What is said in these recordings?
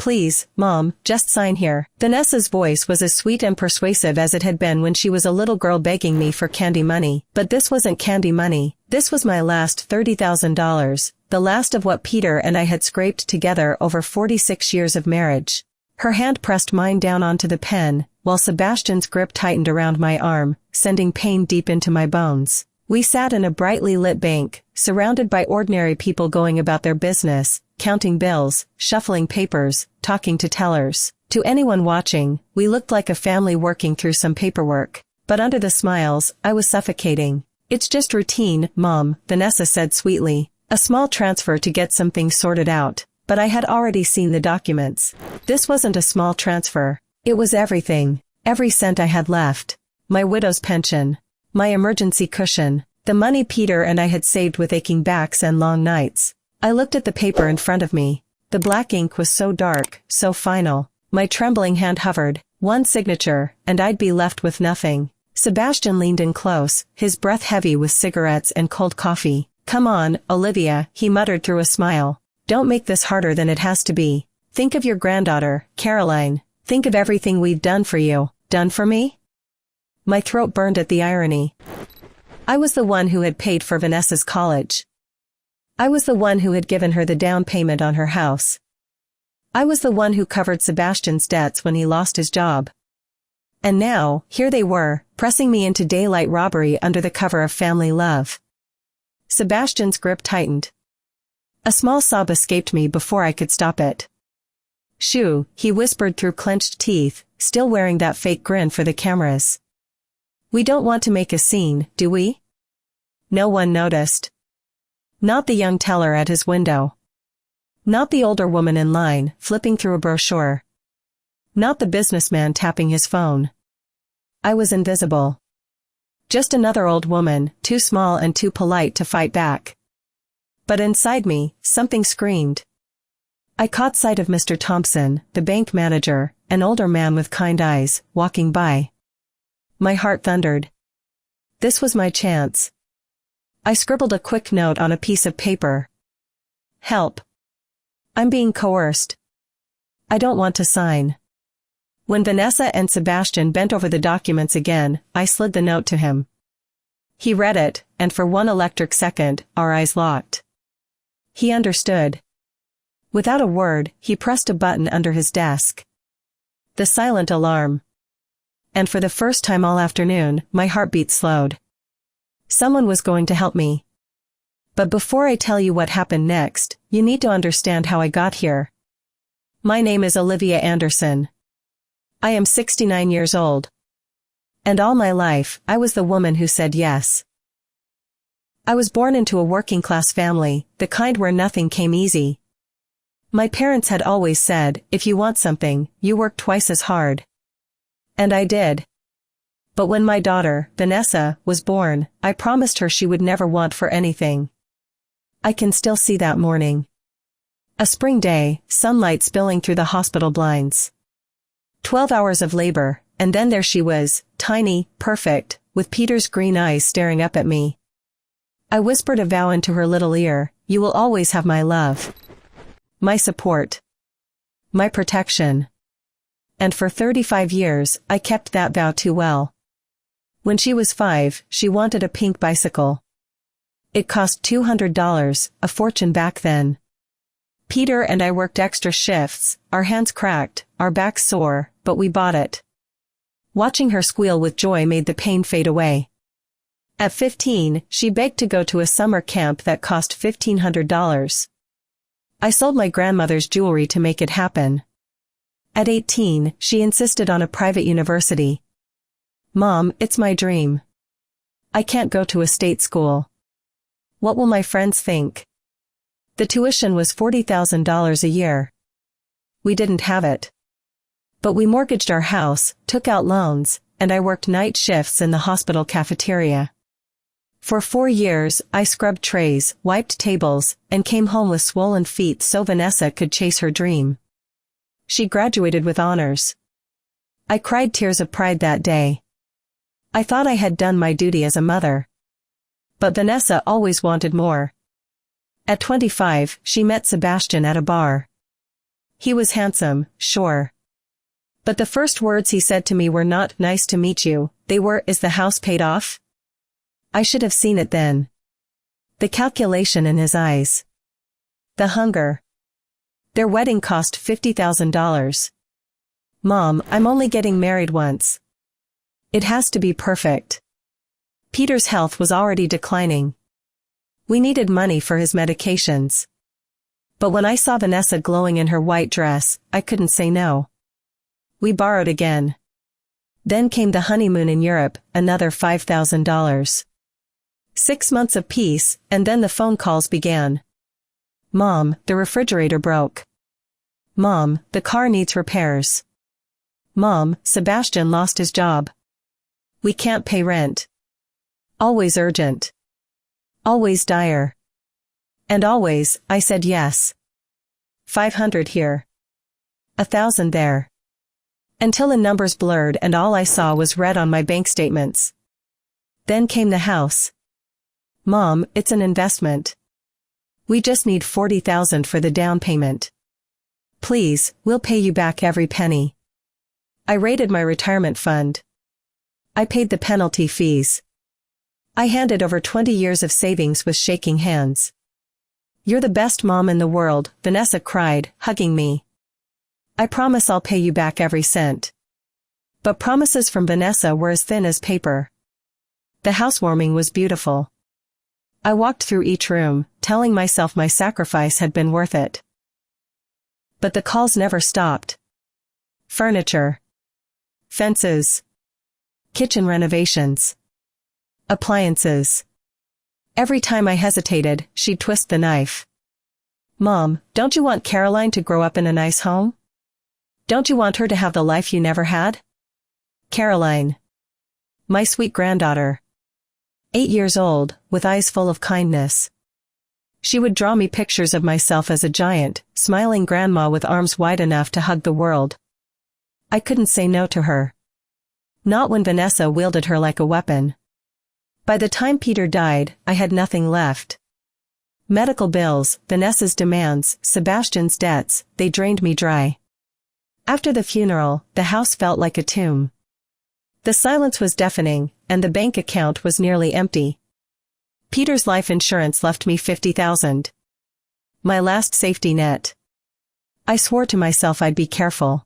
Please, Mom, just sign here. Vanessa's voice was as sweet and persuasive as it had been when she was a little girl begging me for candy money. But this wasn't candy money. This was my last $30,000, the last of what Peter and I had scraped together over 46 years of marriage. Her hand pressed mine down onto the pen, while Sebastian's grip tightened around my arm, sending pain deep into my bones. We sat in a brightly lit bank, surrounded by ordinary people going about their business, counting bills, shuffling papers, talking to tellers. To anyone watching, we looked like a family working through some paperwork. But under the smiles, I was suffocating. It's just routine, Mom, Vanessa said sweetly. A small transfer to get some things sorted out. But I had already seen the documents. This wasn't a small transfer. It was everything. Every cent I had left. My widow's pension. My emergency cushion. The money Peter and I had saved with aching backs and long nights. I looked at the paper in front of me. The black ink was so dark, so final. My trembling hand hovered. One signature, and I'd be left with nothing. Sebastian leaned in close, his breath heavy with cigarettes and cold coffee. Come on, Olivia, he muttered through a smile. Don't make this harder than it has to be. Think of your granddaughter, Caroline. Think of everything we've done for you. Done for me? My throat burned at the irony. I was the one who had paid for Vanessa's college. I was the one who had given her the down payment on her house. I was the one who covered Sebastian's debts when he lost his job. And now, here they were, pressing me into daylight robbery under the cover of family love. Sebastian's grip tightened. A small sob escaped me before I could stop it. Shoo, he whispered through clenched teeth, still wearing that fake grin for the cameras. We don't want to make a scene, do we? No one noticed. Not the young teller at his window. Not the older woman in line, flipping through a brochure. Not the businessman tapping his phone. I was invisible. Just another old woman, too small and too polite to fight back. But inside me, something screamed. I caught sight of Mr. Thompson, the bank manager, an older man with kind eyes, walking by. My heart thundered. This was my chance. I scribbled a quick note on a piece of paper. Help. I'm being coerced. I don't want to sign. When Vanessa and Sebastian bent over the documents again, I slid the note to him. He read it, and for one electric second, our eyes locked. He understood. Without a word, he pressed a button under his desk. The silent alarm. And for the first time all afternoon, my heartbeat slowed. Someone was going to help me. But before I tell you what happened next, you need to understand how I got here. My name is Olivia Anderson. I am 69 years old. And all my life, I was the woman who said yes. I was born into a working-class family, the kind where nothing came easy. My parents had always said, if you want something, you work twice as hard. And I did. But when my daughter, Vanessa, was born, I promised her she would never want for anything. I can still see that morning. A spring day, sunlight spilling through the hospital blinds. 12 hours of labor, and then there she was, tiny, perfect, with Peter's green eyes staring up at me. I whispered a vow into her little ear, you will always have my love. My support. My protection. And for 35 years, I kept that vow too well. When she was 5, she wanted a pink bicycle. It cost $200, a fortune back then. Peter and I worked extra shifts, our hands cracked, our backs sore, but we bought it. Watching her squeal with joy made the pain fade away. At 15, she begged to go to a summer camp that cost $1,500. I sold my grandmother's jewelry to make it happen. At 18, she insisted on a private university. Mom, it's my dream. I can't go to a state school. What will my friends think? The tuition was $40,000 a year. We didn't have it. But we mortgaged our house, took out loans, and I worked night shifts in the hospital cafeteria. For 4 years, I scrubbed trays, wiped tables, and came home with swollen feet so Vanessa could chase her dream. She graduated with honors. I cried tears of pride that day. I thought I had done my duty as a mother. But Vanessa always wanted more. At 25, she met Sebastian at a bar. He was handsome, sure. But the first words he said to me were not, "Nice to meet you," they were, "Is the house paid off?" I should have seen it then. The calculation in his eyes. The hunger. Their wedding cost $50,000. Mom, I'm only getting married once. It has to be perfect. Peter's health was already declining. We needed money for his medications. But when I saw Vanessa glowing in her white dress, I couldn't say no. We borrowed again. Then came the honeymoon in Europe, another $5,000. 6 months of peace, and then the phone calls began. Mom, the refrigerator broke. Mom, the car needs repairs. Mom, Sebastian lost his job. We can't pay rent. Always urgent. Always dire. And always, I said yes. 500 here. 1,000 there. Until the numbers blurred and all I saw was red on my bank statements. Then came the house. Mom, it's an investment. We just need $40,000 for the down payment. Please, we'll pay you back every penny. I raided my retirement fund. I paid the penalty fees. I handed over 20 years of savings with shaking hands. You're the best mom in the world, Vanessa cried, hugging me. I promise I'll pay you back every cent. But promises from Vanessa were as thin as paper. The housewarming was beautiful. I walked through each room, telling myself my sacrifice had been worth it. But the calls never stopped. Furniture. Fences. Kitchen renovations. Appliances. Every time I hesitated, she'd twist the knife. Mom, don't you want Caroline to grow up in a nice home? Don't you want her to have the life you never had? Caroline. My sweet granddaughter. 8 years old, with eyes full of kindness. She would draw me pictures of myself as a giant, smiling grandma with arms wide enough to hug the world. I couldn't say no to her. Not when Vanessa wielded her like a weapon. By the time Peter died, I had nothing left. Medical bills, Vanessa's demands, Sebastian's debts, they drained me dry. After the funeral, the house felt like a tomb. The silence was deafening, and the bank account was nearly empty. Peter's life insurance left me $50,000. My last safety net. I swore to myself I'd be careful.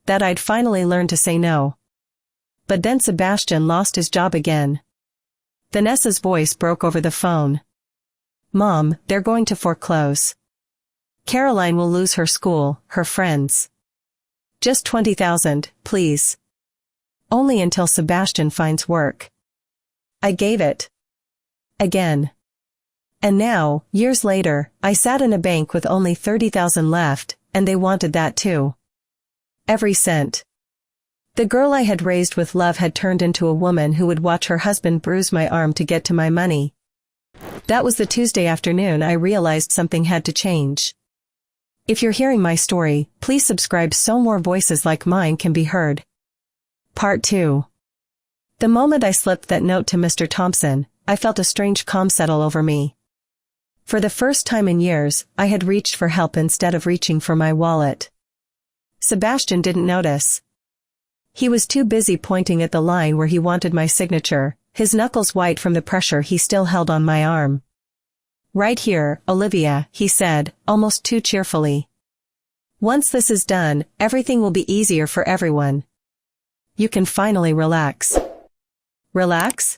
That I'd finally learn to say no. But then Sebastian lost his job again. Vanessa's voice broke over the phone. Mom, they're going to foreclose. Caroline will lose her school, her friends. Just $20,000, please. Only until Sebastian finds work. I gave it. Again. And now, years later, I sat in a bank with only $30,000 left, and they wanted that too. Every cent. The girl I had raised with love had turned into a woman who would watch her husband bruise my arm to get to my money. That was the Tuesday afternoon I realized something had to change. If you're hearing my story, please subscribe so more voices like mine can be heard. Part 2. The moment I slipped that note to Mr. Thompson, I felt a strange calm settle over me. For the first time in years, I had reached for help instead of reaching for my wallet. Sebastian didn't notice. He was too busy pointing at the line where he wanted my signature, his knuckles white from the pressure he still held on my arm. Right here, Olivia, he said, almost too cheerfully. Once this is done, everything will be easier for everyone. You can finally relax. Relax?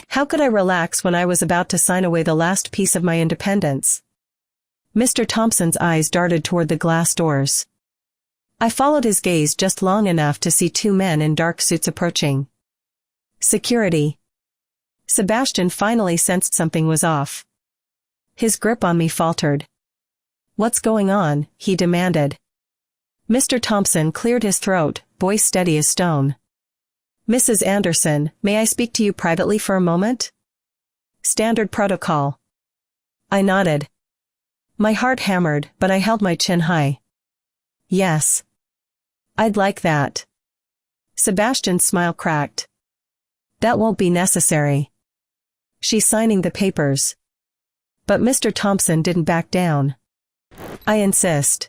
How could I relax when I was about to sign away the last piece of my independence? Mr. Thompson's eyes darted toward the glass doors. I followed his gaze just long enough to see 2 men in dark suits approaching. Security. Sebastian finally sensed something was off. His grip on me faltered. What's going on? He demanded. Mr. Thompson cleared his throat, voice steady as stone. Mrs. Anderson, may I speak to you privately for a moment? Standard protocol. I nodded. My heart hammered, but I held my chin high. Yes. I'd like that. Sebastian's smile cracked. That won't be necessary. She's signing the papers. But Mr. Thompson didn't back down. I insist.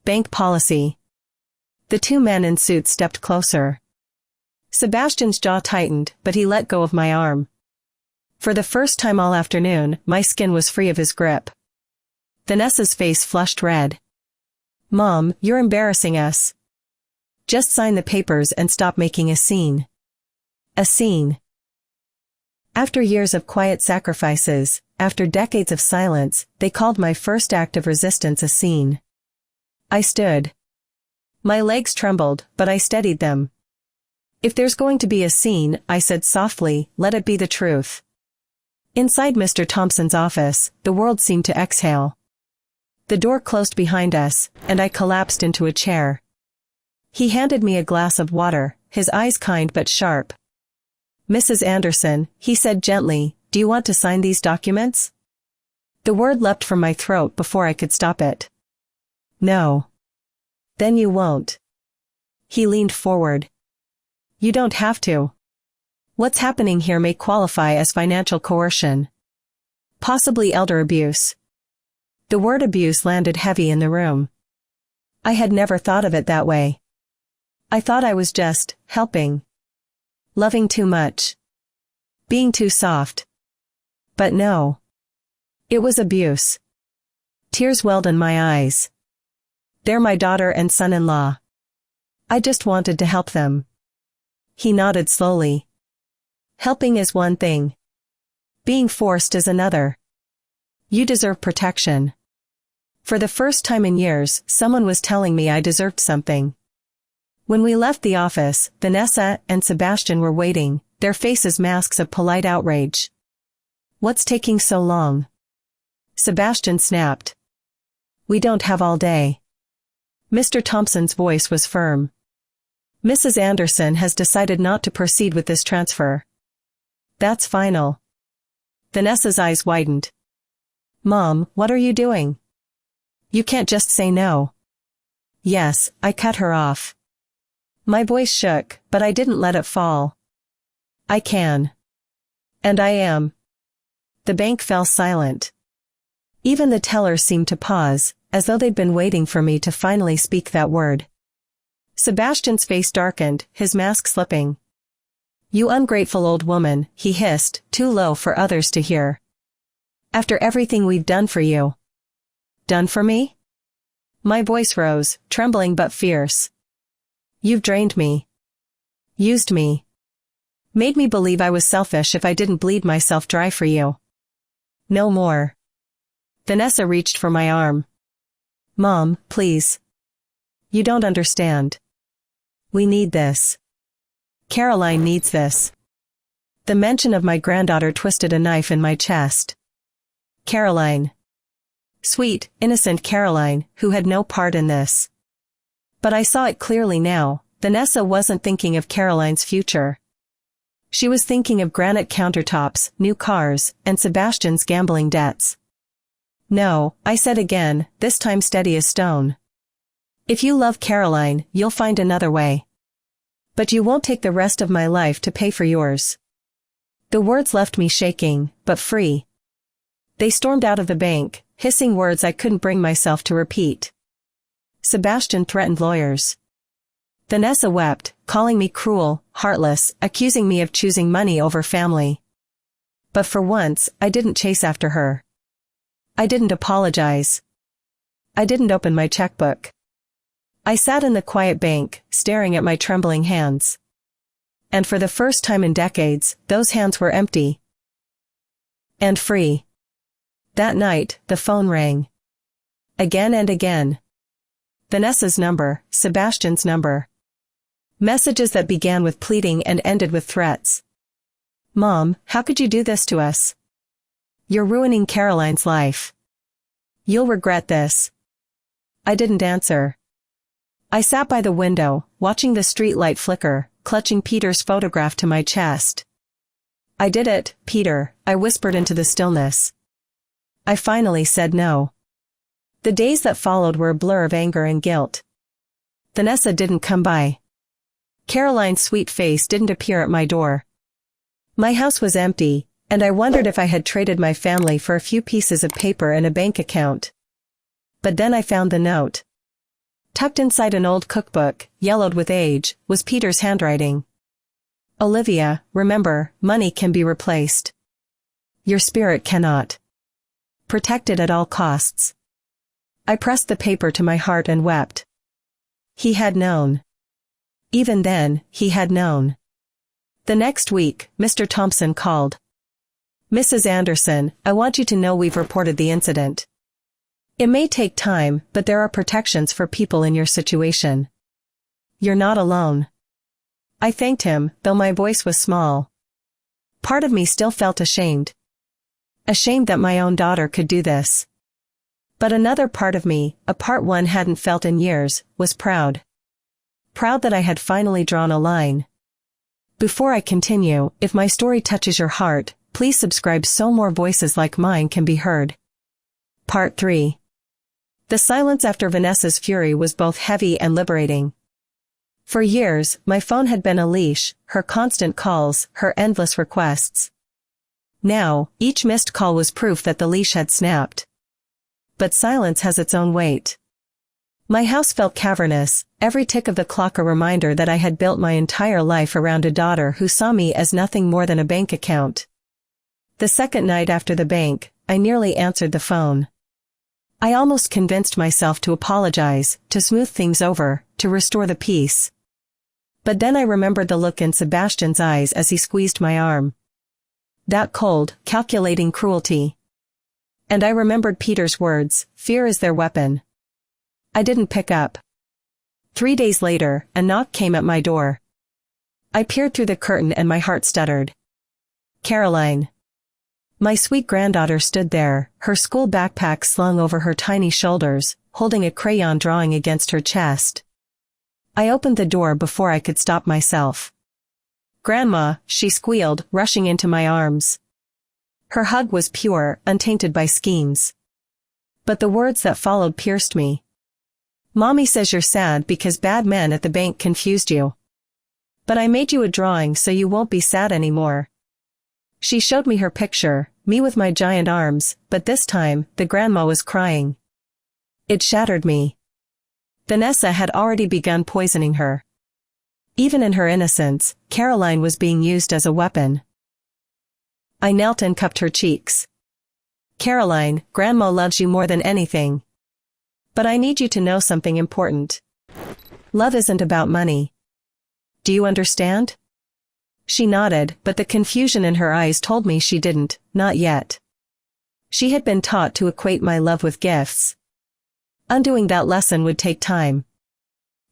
Bank policy. The two men in suits stepped closer. Sebastian's jaw tightened, but he let go of my arm. For the first time all afternoon, my skin was free of his grip. Vanessa's face flushed red. Mom, you're embarrassing us. Just sign the papers and stop making a scene. A scene. After years of quiet sacrifices, after decades of silence, they called my first act of resistance a scene. I stood. My legs trembled, but I steadied them. If there's going to be a scene, I said softly, let it be the truth. Inside Mr. Thompson's office, the world seemed to exhale. The door closed behind us, and I collapsed into a chair. He handed me a glass of water, his eyes kind but sharp. Mrs. Anderson, he said gently, do you want to sign these documents? The word leapt from my throat before I could stop it. No. Then you won't. He leaned forward. You don't have to. What's happening here may qualify as financial coercion. Possibly elder abuse. The word abuse landed heavy in the room. I had never thought of it that way. I thought I was just helping. Loving too much. Being too soft. But no. It was abuse. Tears welled in my eyes. They're my daughter and son-in-law. I just wanted to help them. He nodded slowly. Helping is one thing. Being forced is another. You deserve protection. For the first time in years, someone was telling me I deserved something. When we left the office, Vanessa and Sebastian were waiting, their faces masks of polite outrage. What's taking so long? Sebastian snapped. We don't have all day. Mr. Thompson's voice was firm. Mrs. Anderson has decided not to proceed with this transfer. That's final. Vanessa's eyes widened. Mom, what are you doing? You can't just say no. Yes, I cut her off. My voice shook, but I didn't let it fall. I can. And I am. The bank fell silent. Even the tellers seemed to pause, as though they'd been waiting for me to finally speak that word. Sebastian's face darkened, his mask slipping. You ungrateful old woman, he hissed, too low for others to hear. After everything we've done for you. Done for me? My voice rose, trembling but fierce. You've drained me. Used me. Made me believe I was selfish if I didn't bleed myself dry for you. No more. Vanessa reached for my arm. Mom, please. You don't understand. We need this. Caroline needs this. The mention of my granddaughter twisted a knife in my chest. Caroline. Sweet, innocent Caroline, who had no part in this. But I saw it clearly now, Vanessa wasn't thinking of Caroline's future. She was thinking of granite countertops, new cars, and Sebastian's gambling debts. No, I said again, this time steady as stone. If you love Caroline, you'll find another way. But you won't take the rest of my life to pay for yours. The words left me shaking, but free. They stormed out of the bank, hissing words I couldn't bring myself to repeat. Sebastian threatened lawyers. Vanessa wept, calling me cruel, heartless, accusing me of choosing money over family. But for once, I didn't chase after her. I didn't apologize. I didn't open my checkbook. I sat in the quiet bank, staring at my trembling hands. And for the first time in decades, those hands were empty. And free. That night, the phone rang. Again and again. Vanessa's number, Sebastian's number. Messages that began with pleading and ended with threats. Mom, how could you do this to us? You're ruining Caroline's life. You'll regret this. I didn't answer. I sat by the window, watching the street light flicker, clutching Peter's photograph to my chest. I did it, Peter, I whispered into the stillness. I finally said no. The days that followed were a blur of anger and guilt. Vanessa didn't come by. Caroline's sweet face didn't appear at my door. My house was empty, and I wondered if I had traded my family for a few pieces of paper and a bank account. But then I found the note. Tucked inside an old cookbook, yellowed with age, was Peter's handwriting. Olivia, remember, money can be replaced. Your spirit cannot. Protect it at all costs. I pressed the paper to my heart and wept. He had known. Even then, he had known. The next week, Mr. Thompson called. Mrs. Anderson, I want you to know we've reported the incident. It may take time, but there are protections for people in your situation. You're not alone. I thanked him, though my voice was small. Part of me still felt ashamed. Ashamed that my own daughter could do this. But another part of me, a part one hadn't felt in years, was proud. Proud that I had finally drawn a line. Before I continue, if my story touches your heart, please subscribe so more voices like mine can be heard. Part 3. The silence after Vanessa's fury was both heavy and liberating. For years, my phone had been a leash, her constant calls, her endless requests. Now, each missed call was proof that the leash had snapped. But silence has its own weight. My house felt cavernous, every tick of the clock a reminder that I had built my entire life around a daughter who saw me as nothing more than a bank account. The second night after the bank, I nearly answered the phone. I almost convinced myself to apologize, to smooth things over, to restore the peace. But then I remembered the look in Sebastian's eyes as he squeezed my arm. That cold, calculating cruelty. And I remembered Peter's words, fear is their weapon. I didn't pick up. 3 days later, a knock came at my door. I peered through the curtain and my heart stuttered. Caroline. My sweet granddaughter stood there, her school backpack slung over her tiny shoulders, holding a crayon drawing against her chest. I opened the door before I could stop myself. Grandma, she squealed, rushing into my arms. Her hug was pure, untainted by schemes. But the words that followed pierced me. Mommy says you're sad because bad men at the bank confused you. But I made you a drawing so you won't be sad anymore. She showed me her picture, me with my giant arms, but this time, the grandma was crying. It shattered me. Vanessa had already begun poisoning her. Even in her innocence, Caroline was being used as a weapon. I knelt and cupped her cheeks. Caroline, Grandma loves you more than anything. But I need you to know something important. Love isn't about money. Do you understand? She nodded, but the confusion in her eyes told me she didn't, not yet. She had been taught to equate my love with gifts. Undoing that lesson would take time.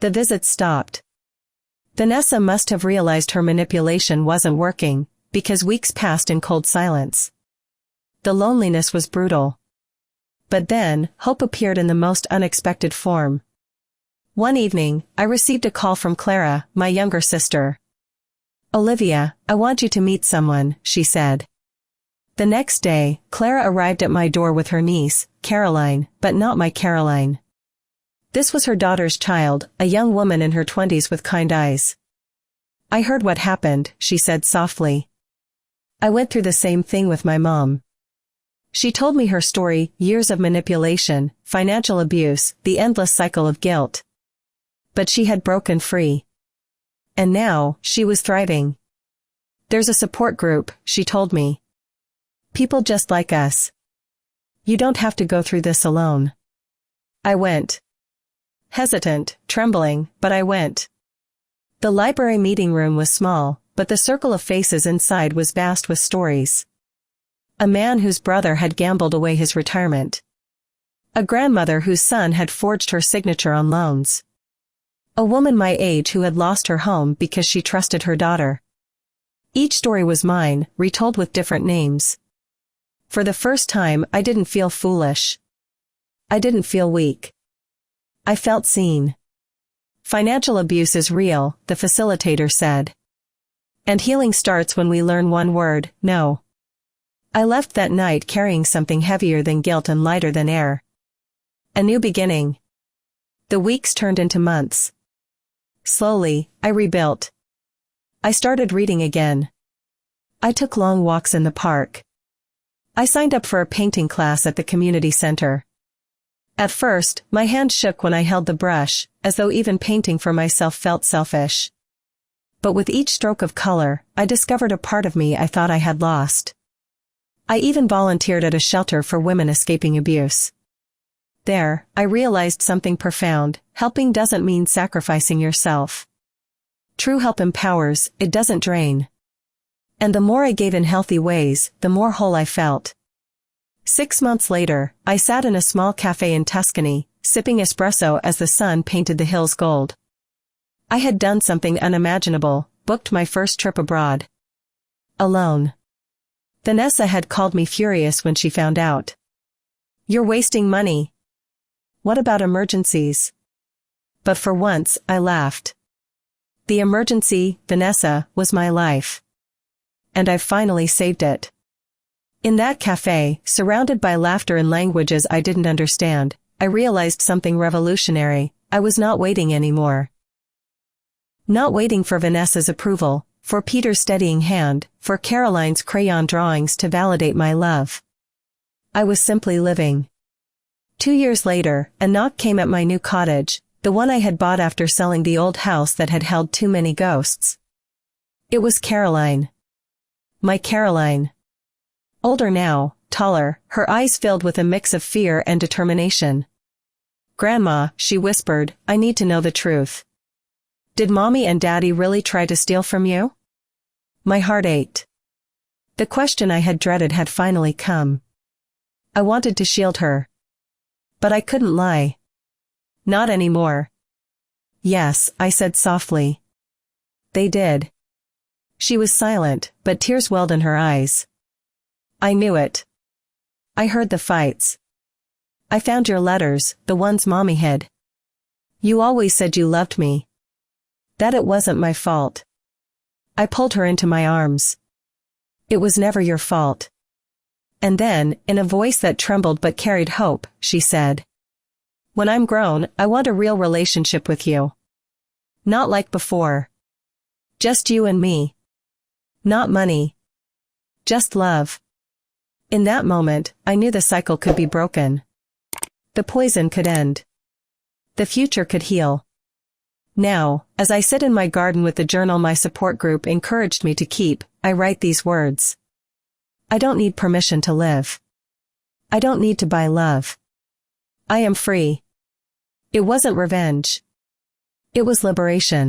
The visit stopped. Vanessa must have realized her manipulation wasn't working, because weeks passed in cold silence. The loneliness was brutal. But then, hope appeared in the most unexpected form. One evening, I received a call from Clara, my younger sister. Olivia, I want you to meet someone, she said. The next day, Clara arrived at my door with her niece, Caroline, but not my Caroline. This was her daughter's child, a young woman in her 20s with kind eyes. I heard what happened, she said softly. I went through the same thing with my mom. She told me her story, years of manipulation, financial abuse, the endless cycle of guilt. But she had broken free. And now, she was thriving. There's a support group, she told me. People just like us. You don't have to go through this alone. I went. Hesitant, trembling, but I went. The library meeting room was small, but the circle of faces inside was vast with stories. A man whose brother had gambled away his retirement. A grandmother whose son had forged her signature on loans. A woman my age who had lost her home because she trusted her daughter. Each story was mine, retold with different names. For the first time, I didn't feel foolish. I didn't feel weak. I felt seen. Financial abuse is real, the facilitator said. And healing starts when we learn one word, no. I left that night carrying something heavier than guilt and lighter than air. A new beginning. The weeks turned into months. Slowly, I rebuilt. I started reading again. I took long walks in the park. I signed up for a painting class at the community center. At first, my hand shook when I held the brush, as though even painting for myself felt selfish. But with each stroke of color, I discovered a part of me I thought I had lost. I even volunteered at a shelter for women escaping abuse. There, I realized something profound: helping doesn't mean sacrificing yourself. True help empowers, it doesn't drain. And the more I gave in healthy ways, the more whole I felt. 6 months later, I sat in a small cafe in Tuscany, sipping espresso as the sun painted the hills gold. I had done something unimaginable, booked my first trip abroad. Alone. Vanessa had called me furious when she found out. "You're wasting money. What about emergencies?" But for once, I laughed. The emergency, Vanessa, was my life. And I've finally saved it. In that cafe, surrounded by laughter in languages I didn't understand, I realized something revolutionary: I was not waiting anymore. Not waiting for Vanessa's approval, for Peter's steadying hand, for Caroline's crayon drawings to validate my love. I was simply living. 2 years later, a knock came at my new cottage, the one I had bought after selling the old house that had held too many ghosts. It was Caroline. My Caroline. Older now, taller, her eyes filled with a mix of fear and determination. "Grandma," she whispered, "I need to know the truth. Did Mommy and Daddy really try to steal from you?" My heart ached. The question I had dreaded had finally come. I wanted to shield her. But I couldn't lie. Not anymore. "Yes," I said softly. "They did." She was silent, but tears welled in her eyes. "I knew it. I heard the fights. I found your letters, the ones Mommy hid. You always said you loved me. That it wasn't my fault." I pulled her into my arms. "It was never your fault." And then, in a voice that trembled but carried hope, she said, "When I'm grown, I want a real relationship with you. Not like before. Just you and me. Not money. Just love." In that moment, I knew the cycle could be broken. The poison could end. The future could heal. Now, as I sit in my garden with the journal my support group encouraged me to keep, I write these words. I don't need permission to live. I don't need to buy love. I am free. It wasn't revenge. It was liberation.